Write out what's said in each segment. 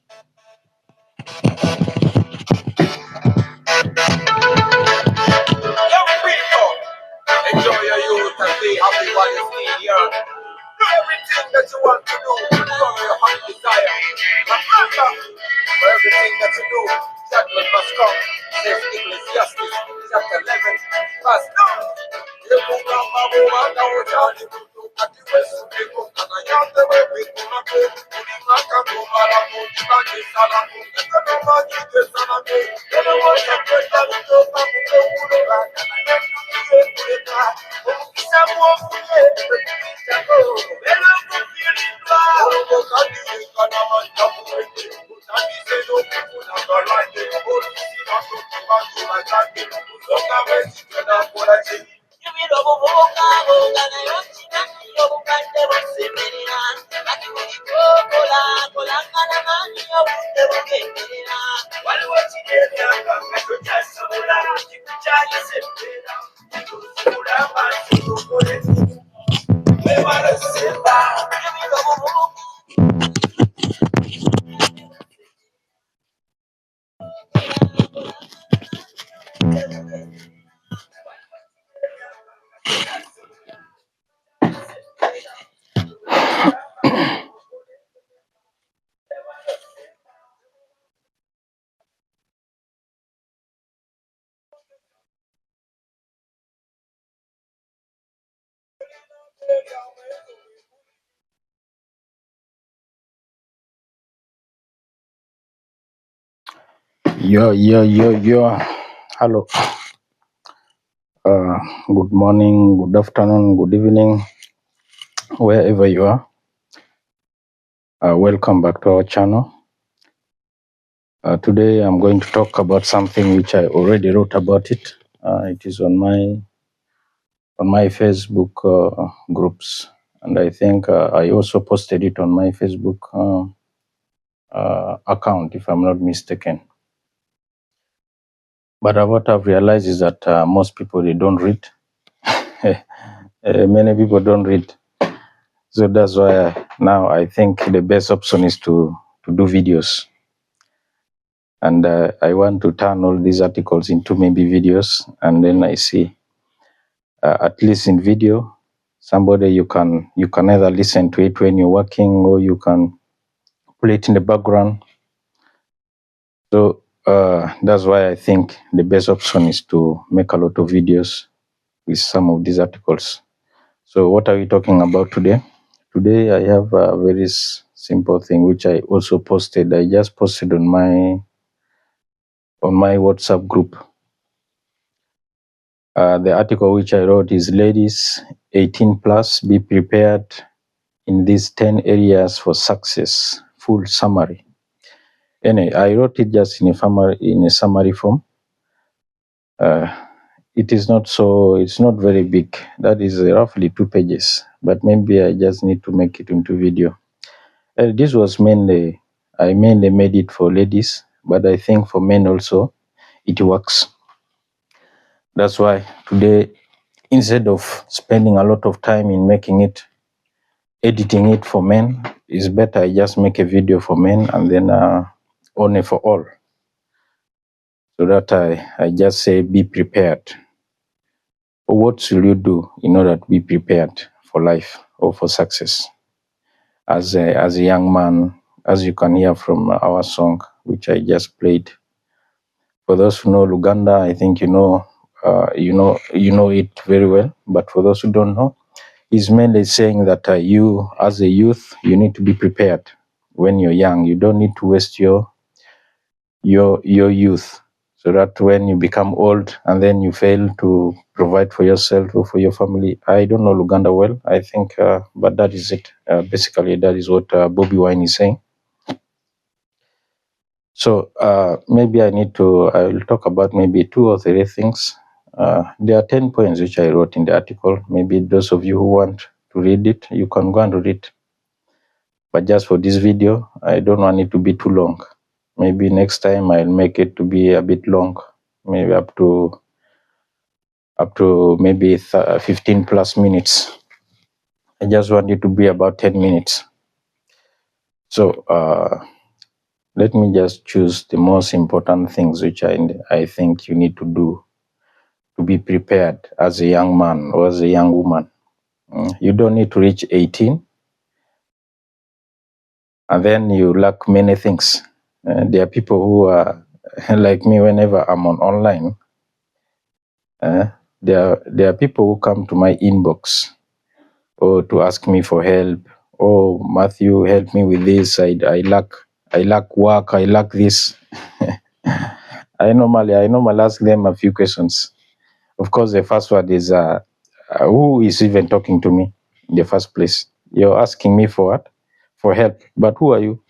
Young people, enjoy your youth and be happy while you stay here. Do everything that you want to do, follow your heart desire. Remember, for everything that you do, judgment must come. Says Ecclesiastes chapter 11, verse 9. Yo. Hello. Good morning, good afternoon, good evening, wherever you are. Welcome back to our channel. Today I'm going to talk about something which I already wrote about it. It is on my Facebook groups, and I think I also posted it on my Facebook account, if I'm not mistaken. But what I've realized is that most people, they don't read. Many people don't read. So that's why now I think the best option is to do videos. And I want to turn all these articles into maybe videos, and then I see at least in video, somebody you can either listen to it when you're working, or you can play it in the background. So that's why I think the best option is to make a lot of videos with some of these articles. So what are we talking about today? Today I have a very simple thing which I also posted. I just posted on my WhatsApp group. The article which I wrote is Ladies 18 plus, be prepared in these 10 areas for success. Full summary. Anyway, I wrote it just in a summary form. It's not very big. That is roughly 2 pages, but maybe I just need to make it into video. This was I mainly made it for ladies, but I think for men also it works. That's why today, instead of spending a lot of time in making it, editing it for men, it's better I just make a video for men and then only for all. So that I just say, be prepared. What should you do in order to be prepared for life or for success? As a young man, as you can hear from our song, which I just played. For those who know Luganda, I think you know it very well. But for those who don't know, he's mainly saying that you, as a youth, you need to be prepared when you're young. You don't need to waste your youth, so that when you become old and then you fail to provide for yourself or for your family. I don't know Luganda well, I think, but that is it. Basically, that is what Bobby Wine is saying. So maybe I will talk about maybe 2 or 3 things. There are 10 points which I wrote in the article. Maybe those of you who want to read it, you can go and read it. But just for this video, I don't want it to be too long. Maybe next time I'll make it to be a bit long, maybe up to maybe 15 plus minutes. I just want it to be about 10 minutes. So let me just choose the most important things which I think you need to do to be prepared as a young man or as a young woman. You don't need to reach 18 and then you lack many things. There are people who are like me. Whenever I'm online, there are people who come to my inbox or to ask me for help. Oh, Matthew, help me with this. I lack work. I lack this. I normally ask them a few questions. Of course, the first one is who is even talking to me in the first place? You're asking me for what? For help. But who are you?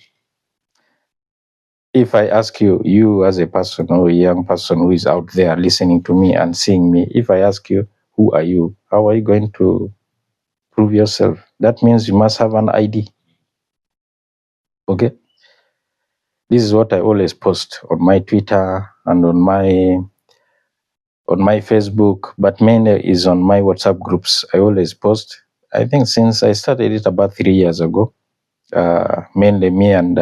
If I ask you, you as a person or a young person who is out there listening to me and seeing me, if I ask you, who are you? How are you going to prove yourself? That means you must have an ID. Okay? This is what I always post on my Twitter and on my Facebook, but mainly is on my WhatsApp groups. I always post. I think since I started it about 3 years ago, mainly me and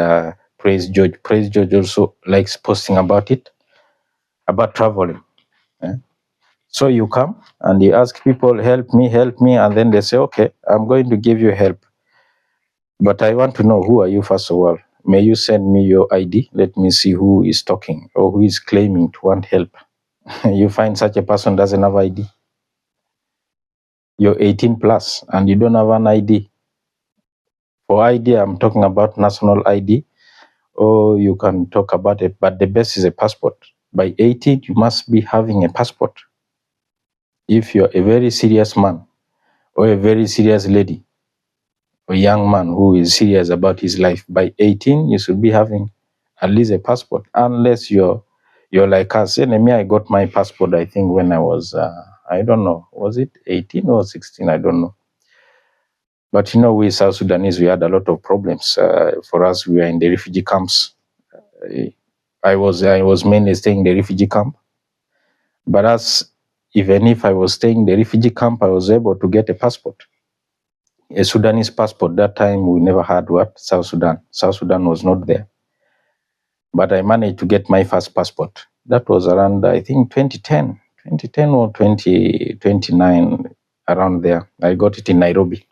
Praise George. Praise George also likes posting about it, about traveling. So you come and you ask people, help me, and then they say, okay, I'm going to give you help. But I want to know, who are you first of all? May you send me your ID? Let me see who is talking or who is claiming to want help. You find such a person doesn't have ID. You're 18 plus and you don't have an ID. For ID, I'm talking about national ID, or you can talk about it, but the best is a passport. By 18, you must be having a passport. If you're a very serious man or a very serious lady, a young man who is serious about his life, by 18, you should be having at least a passport, unless you're like us. And me, I got my passport, I think, when I was, I don't know, was it 18 or 16? I don't know. But we South Sudanese, we had a lot of problems. For us, we were in the refugee camps. I was mainly staying in the refugee camp. But even if I was staying in the refugee camp, I was able to get a passport. A Sudanese passport. That time we never had what? South Sudan. South Sudan was not there. But I managed to get my first passport. That was around, I think, 2010 or 2029, around there. I got it in Nairobi.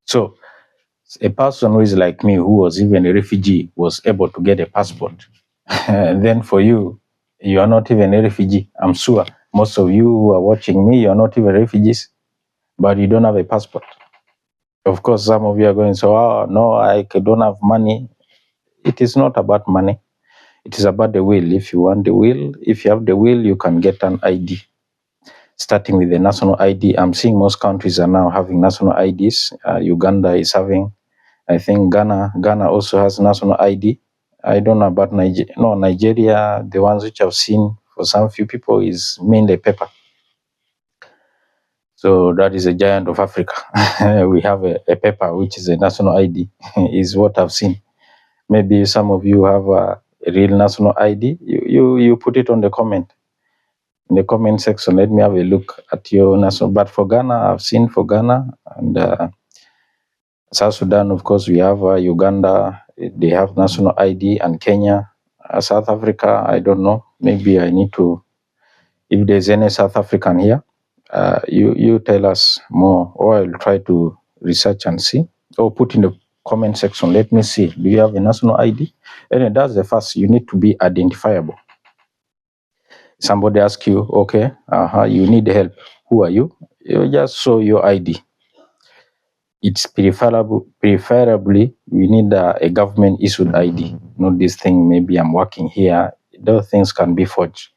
So a person who is like me, who was even a refugee, was able to get a passport. Then for you, you are not even a refugee. I'm sure most of you who are watching me, you're not even refugees, but you don't have a passport. Of course, some of you are going, so, oh, no, I don't have money. It is not about money. It is about the will. If you want the will, if you have the will, you can get an ID. Starting with the national ID, I'm seeing most countries are now having national IDs. Uganda is having, I think Ghana also has national ID. I don't know about Nigeria. No, Nigeria, the ones which I've seen for some few people is mainly paper. So that is a giant of Africa. We have a paper which is a national ID, is what I've seen. Maybe some of you have a real national ID. You put it on the comment. In the comment section, let me have a look at your national. But for Ghana, I've seen for Ghana and South Sudan, of course, we have Uganda, they have national ID, and Kenya. South Africa, I don't know. Maybe I need to, if there's any South African here, you tell us more, or I'll try to research and see, or put in the comment section. Let me see. Do you have a national ID? And that's the first. You need to be identifiable. Somebody asks you, okay, you need help. Who are you? You just show your ID. It's preferably we need a government issued ID, not this thing. Maybe I'm working here. Those things can be forged.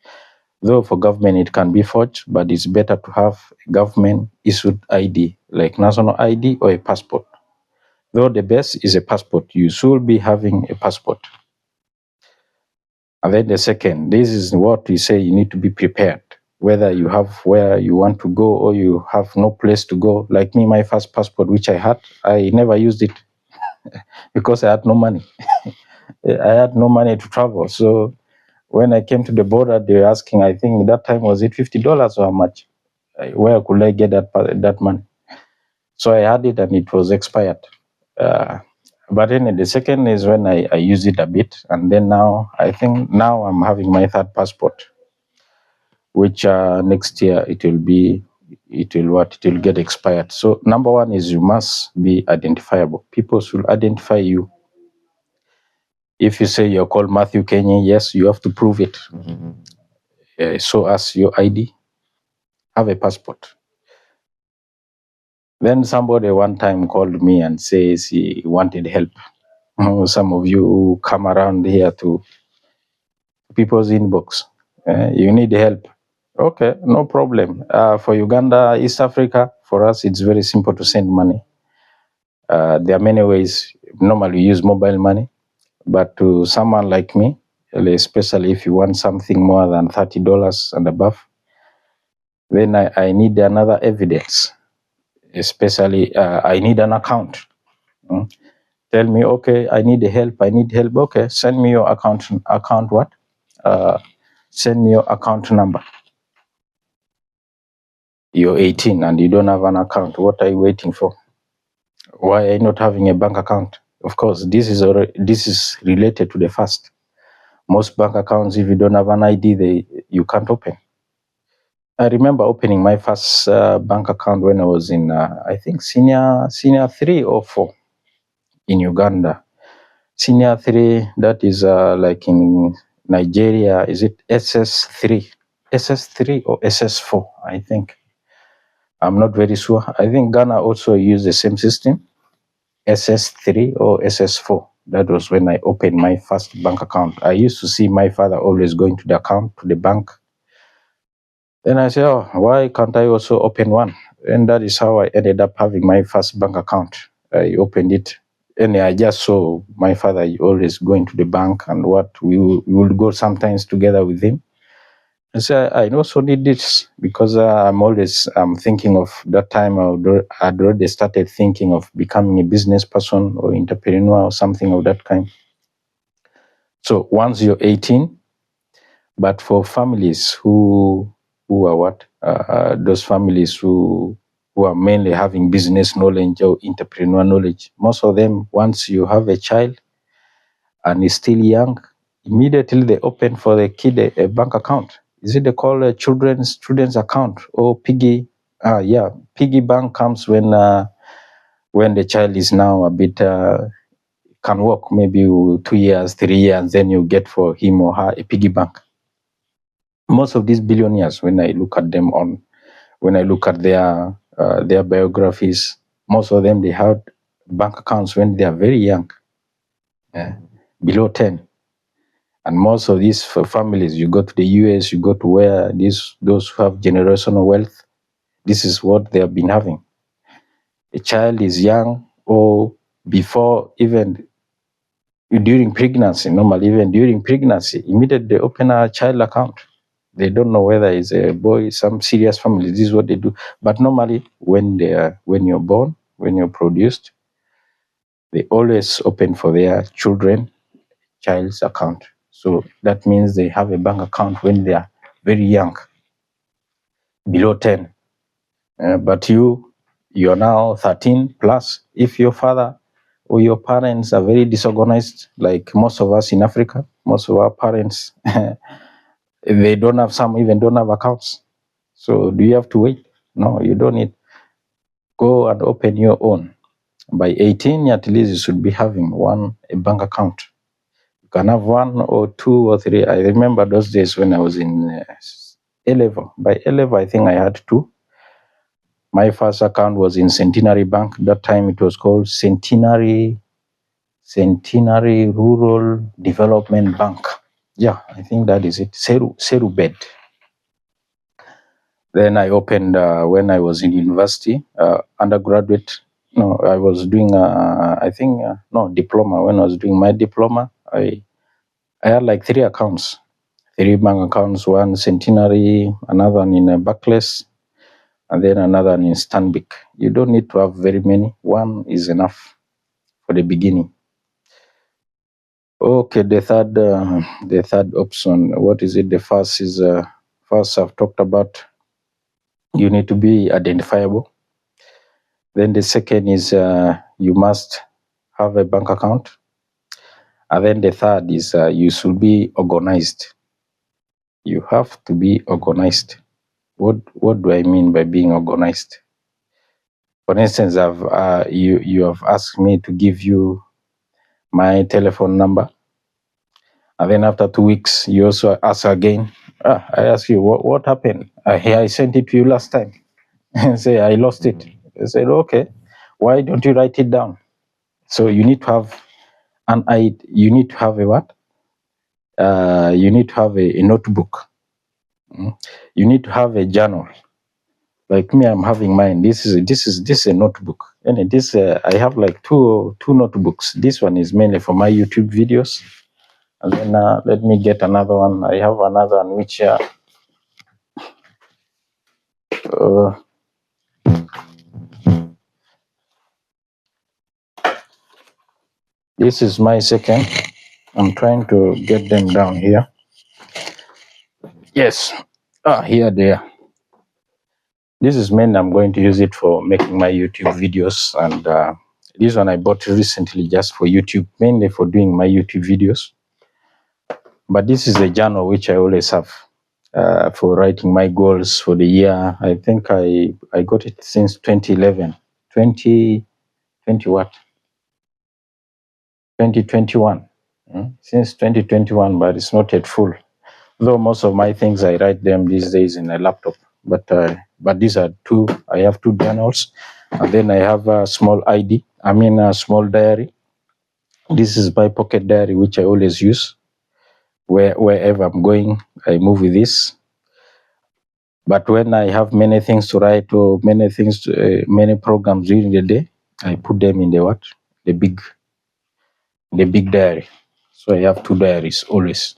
Though for government it can be forged, but it's better to have a government issued ID, like national ID or a passport. Though the best is a passport. You should be having a passport. And then the second, this is what we say, you need to be prepared. Whether you have where you want to go or you have no place to go. Like me, my first passport, which I had, I never used it because I had no money. I had no money to travel. So when I came to the border, they were asking, I think that time, was it $50 or how much? Where could I get that money? So I had it and it was expired. But then the second is when I use it a bit, and then now I think now I'm having my third passport, which next year it will get expired. So number one is you must be identifiable. People should identify you. If you say you're called Matthew Kenya, yes, you have to prove it. Show us your ID, have a passport. Then somebody one time called me and says he wanted help. Some of you who come around here to people's inbox, you need help. Okay, no problem. For Uganda, East Africa, for us, it's very simple to send money. There are many ways. Normally, we use mobile money, but to someone like me, especially if you want something more than $30 and above, then I need another evidence. Especially, I need an account. Tell me, okay, I need help. Okay, send me your account. Account what? Send me your account number. You're 18 and you don't have an account. What are you waiting for? Why are you not having a bank account? Of course, this is related to the first. Most bank accounts, if you don't have an ID, you can't open. I remember opening my first bank account when I was in, I think, senior 3 or 4 in Uganda. Senior 3, that is like in Nigeria, is it SS3? SS3 or SS4, I think. I'm not very sure. I think Ghana also used the same system, SS3 or SS4. That was when I opened my first bank account. I used to see my father always going to the bank. Then I said, oh, why can't I also open one? And that is how I ended up having my first bank account. I opened it, and I just saw my father always going to the bank, and we would go sometimes together with him. I said, I also need this because I'm thinking of that time. I'd already started thinking of becoming a business person or entrepreneur or something of that kind. So once you're 18, but for families who are what? Those families who are mainly having business knowledge or entrepreneur knowledge, most of them, once you have a child and is still young, immediately they open for the kid a bank account. Is it they call a children's account or piggy? Piggy bank comes when the child is now a bit can walk, maybe 2 years, 3 years, then you get for him or her a piggy bank. Most of these billionaires, when I look at their biographies, most of them, they had bank accounts when they are very young, below 10. And most of these families, you go to the US, you go to where those who have generational wealth, this is what they have been having. A child is young, or before, even during pregnancy, normally even during pregnancy, immediately they open a child account. They don't know whether it's a boy. Some serious families, this is what they do. But normally, when you're born, when you're produced, they always open for their child's account. So that means they have a bank account when they are very young, below 10. But you're now 13 plus. If your father or your parents are very disorganized, like most of us in Africa, most of our parents, they don't have, some even don't have accounts. So do you have to wait? No, you don't need. Go and open your own. By 18, at least you should be having a bank account. You can have 1 or 2 or 3. I remember those days when I was in A level. By A level, I think I had 2. My first account was in Centenary Bank. That time it was called Centenary Rural Development Bank. Yeah, I think that is it. Serubed. Then I opened when I was in university, undergraduate. No, I was doing diploma. When I was doing my diploma, I had like 3 accounts, 3 bank accounts. One Centenary, another one in Barclays, and then another one in Stanbic. You don't need to have very many. 1 is enough for the beginning. Okay, the third option. What is it? The first is first I've talked about. You need to be identifiable. Then the second is you must have a bank account. And then the third is you should be organized. You have to be organized. What do I mean by being organized? For instance, you have asked me to give you my telephone number, and then after 2 weeks, you also ask again. I ask you, what happened? I sent it to you last time, and say I lost it. I said, okay, why don't you write it down? So you need to have you need to have a what? You need to have a notebook. You need to have a journal. Like me, I'm having mine. This is a notebook, and this I have like two notebooks. This one is mainly for my YouTube videos, and then let me get another one. I have another one which this is my second. I'm trying to get them down here. Yes, here they are. This is mainly I'm going to use it for making my YouTube videos, and this one I bought recently just for YouTube, mainly for doing my YouTube videos. But this is a journal which I always have for writing my goals for the year. I think I got it since 2011, 2020 what? 2021. Since 2021, but it's not yet full. Though most of my things I write them these days in a laptop. But these are two. I have two journals, and then I have a small ID. I mean a small diary. This is my pocket diary, which I always use. Wherever I'm going, I move with this. But when I have many things to write or many programs during the day, I put them in the big diary. So I have two diaries always,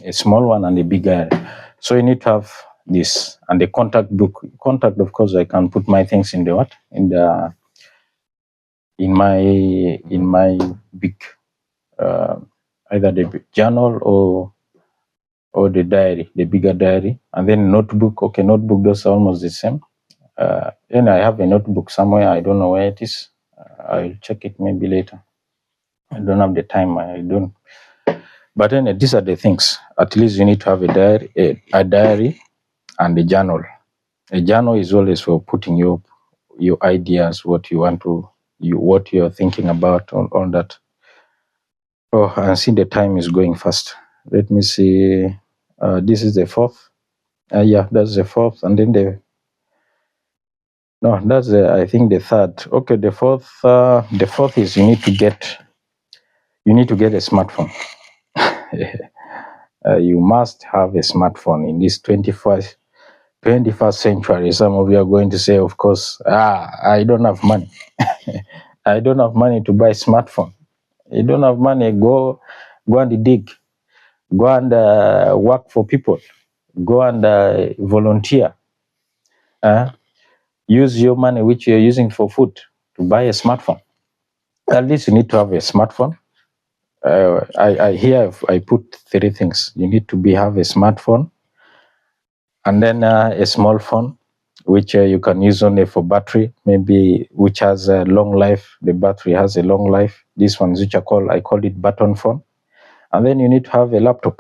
a small one and a big diary. So you need to have this and the contact book. Contact, of course, I can put my things in in my big either the journal or the diary, the bigger diary, and then notebook. Okay, notebook, those are almost the same. Then I have a notebook somewhere. I don't know where it is. I'll check it maybe later. I don't have the time. I don't. But then these are the things. At least you need to have a diary, and a journal. A journal is always for putting your ideas, what you want to, what you're thinking about, on that. Oh, and see the time is going fast. Let me see. This is the fourth. Yeah, that's the fourth, and then that's I think the third. Okay, the fourth is you need to get a smartphone. You must have a smartphone in this 21st century. Some of you are going to say, of course, I don't have money. I don't have money to buy a smartphone. You don't have money, go and dig. Go and work for people. Go and volunteer. Use your money which you're using for food to buy a smartphone. At least you need to have a smartphone. I put three things. You need to have a smartphone, and then a small phone, which you can use only for battery, maybe which has a long life. The battery has a long life. This one, which I call it button phone. And then you need to have a laptop.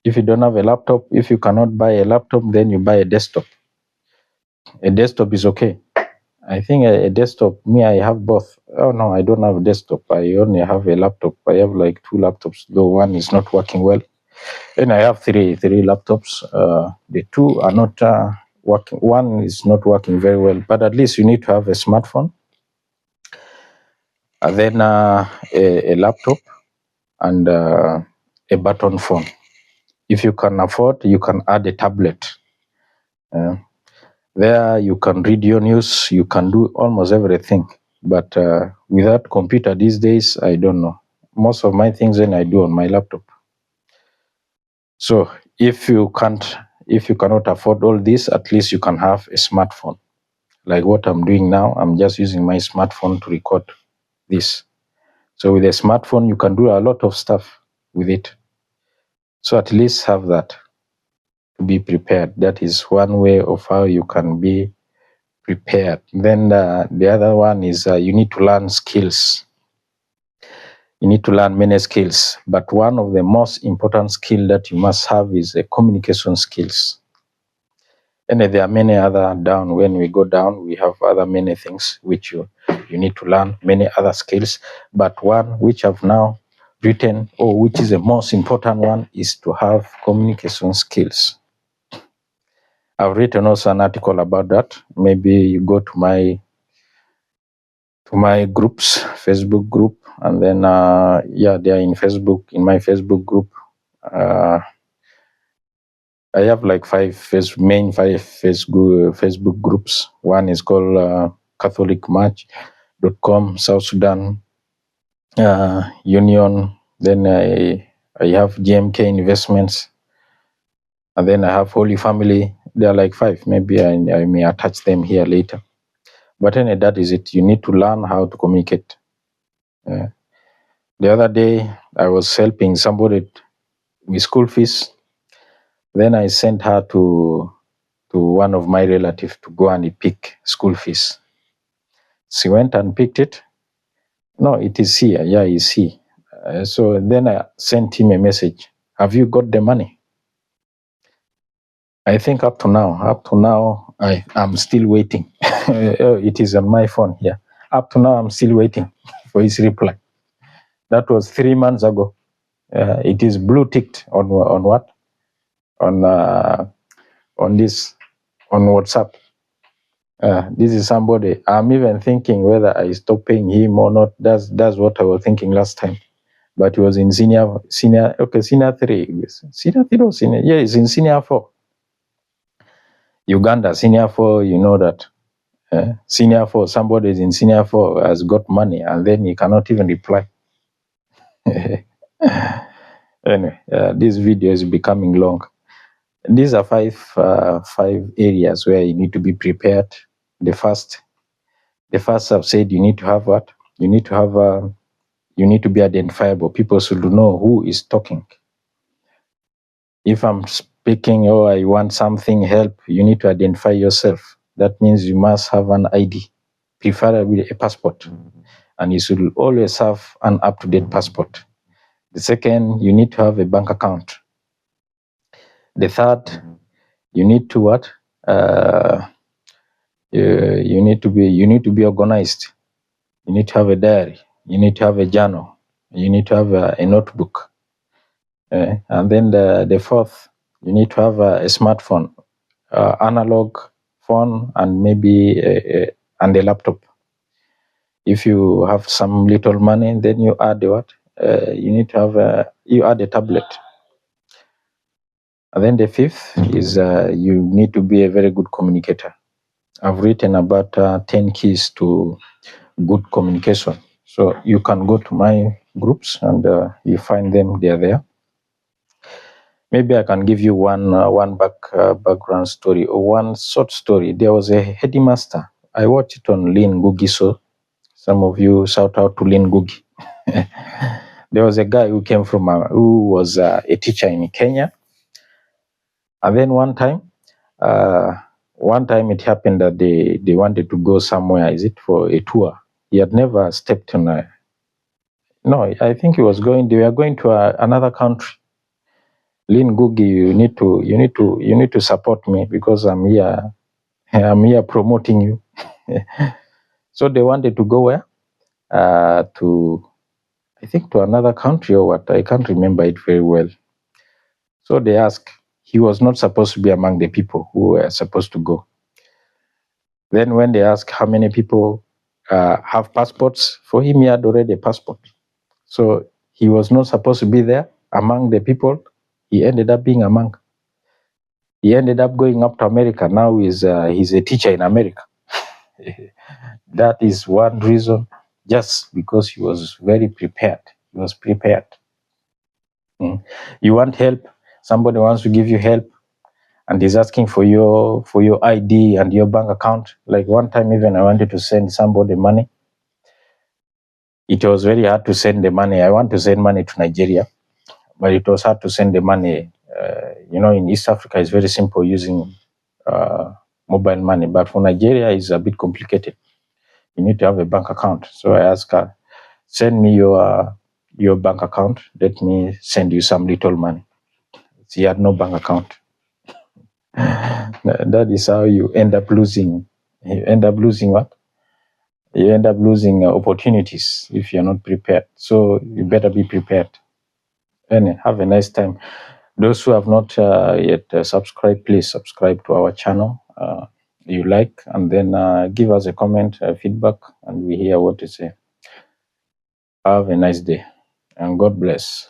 If you don't have a laptop, if you cannot buy a laptop, then you buy a desktop. A desktop is okay. I think a desktop, me, I have both. Oh no, I don't have a desktop. I only have a laptop. I have like two laptops, though one is not working well. And I have three laptops. The two are not working. One is not working very well, but at least you need to have a smartphone, and then a laptop, and a button phone. If you can afford, you can add a tablet. There you can read your news, you can do almost everything. But without computer these days, I don't know. Most of my things then I do on my laptop. So if you cannot afford all this, at least you can have a smartphone. Like what I'm doing now, I'm just using my smartphone to record this. So with a smartphone, you can do a lot of stuff with it. So at least have that to be prepared. That is one way of how you can be prepared. Then the other one is you need to learn skills. You need to learn many skills, but one of the most important skill that you must have is the communication skills. And there are many other down. When we go down, we have other many things which you need to learn, many other skills. But one which I've now written, or which is the most important one, is to have communication skills. I've written also an article about that. Maybe you go to my groups, Facebook group, and then they are in Facebook, in my Facebook group. I have like five Facebook groups. One is called CatholicMarch.com, South Sudan Union. Then I have GMK Investments, and then I have Holy Family. There are like five. Maybe I may attach them here later. But anyway, that is it. You need to learn how to communicate. The other day, I was helping somebody with school fees. Then I sent her to one of my relatives to go and pick school fees. She went and picked it. No, it is here. Yeah, it's here. So then I sent him a message. Have you got the money? I think up to now, I'm still waiting. It is on my phone here. Up to now, I'm still waiting for his reply. That was 3 months ago. It is blue ticked on what? On this, on WhatsApp. This is somebody. I'm even thinking whether I stop paying him or not. That's what I was thinking last time. But he was in senior 3. Senior 3 or senior? Yeah, he's in senior 4. Uganda, senior 4, you know that. Senior 4, somebody is in senior 4, has got money, and then he cannot even reply. Anyway, this video is becoming long. These are five areas where you need to be prepared. The first I've said, you need to have what? You need to be identifiable. People should know who is talking. If I'm speaking, I want something, help, you need to identify yourself. That means you must have an ID, preferably a passport. And you should always have an up-to-date passport. The second, you need to have a bank account. The third, you need to what? You need to be organized. You need to have a diary. You need to have a journal. You need to have a notebook. And then the fourth, you need to have a smartphone, analog phone, and maybe a laptop. If you have some little money, then you add what? You need to have you add a tablet. And then the fifth is you need to be a very good communicator. I've written about 10 keys to good communication. So you can go to my groups and you find them. They are there. Maybe I can give you one background story or one short story. There was a headmaster. I watched it on Lynn Ngugi. So some of you shout out to Lynn Ngugi. There was a guy who came from who was a teacher in Kenya. And then one time it happened that they wanted to go somewhere. Is it for a tour? He had never stepped on a. No, I think they were going to another country. Lynn Ngugi, you need to support me because I'm here promoting you. So they wanted to go where? To another country or what? I can't remember it very well. So they asked. He was not supposed to be among the people who were supposed to go. Then when they asked how many people have passports, for him he had already a passport. So he was not supposed to be there among the people. He ended up being among. He ended up going up to America. Now he's a teacher in America. That is one reason, just because he was very prepared. He was prepared. You want help? Somebody wants to give you help, and he's asking for your ID and your bank account. Like one time, even I wanted to send somebody money. It was very hard to send the money. I want to send money to Nigeria, but it was hard to send the money. In East Africa, it's very simple using mobile money, but for Nigeria, it's a bit complicated. You need to have a bank account. So I asked her, send me your your bank account. Let me send you some little money. He had no bank account. That is how you end up losing. You end up losing what? You end up losing opportunities if you're not prepared. So you better be prepared. And have a nice time. Those who have not yet subscribed, please subscribe to our channel. You like, and then give us a comment, feedback, and we hear what you say. Have a nice day, and God bless.